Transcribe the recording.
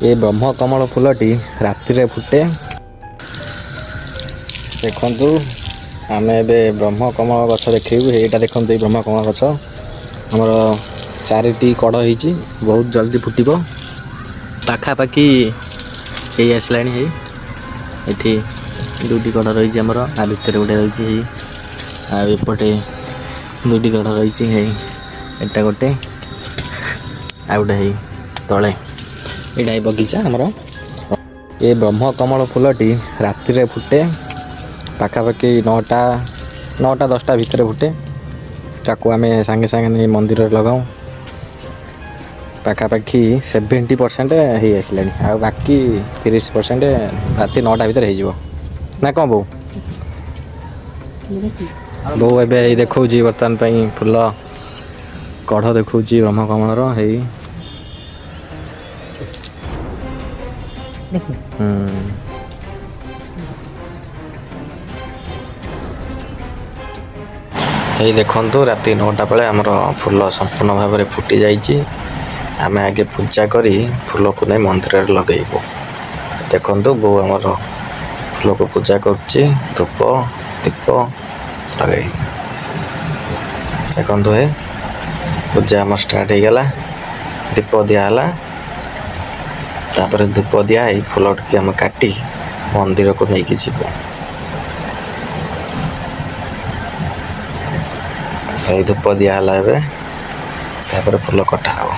ये ब्रह्म कमल फूलटी राति फुटे। देखु आम ए ब्रह्म कमल गछ देखू। यहाँ देखो ये ब्रह्म कमल गछ आमर चारिटी कड़ हो बहुत जल्दी फुटब। पाखापाखि ये आसला ये दुटी कड़ रही आमर आ भितर गोटे रही आएपटे दुटी कड़ रही एटा गोटे आ गोटे तले यहाँ बगीचा आमर। ये ब्रह्म कमल फूलटी राति फुटे पाखापाखि 9टा 10टा भितर फुटे। ताकू आम सांगे सांगे मंदिर लगाऊ। पाखापाखि 70% हो आसला आ बाकी 30% राति 9टा भितर हो ना कौन बो बो ए देखा बर्तमान फूल कढ़ देखा ब्रह्म कमल ये देखु राति 9टा बेले आमर फूल संपूर्ण भाव में फुटी जाइए। आम आगे पूजा करी फूल को नहीं मंदिर लगेबू। देखु बो आमर फूल को पूजा करुच्ची धूप दीप लगे। देखु है पूजा आम स्टार्ट हो गला। दीप दिहला तापर धूप दिया फूल टी आम काटी मंदिर को लेकिन जीव। धूप दिहला फूल कटा हो।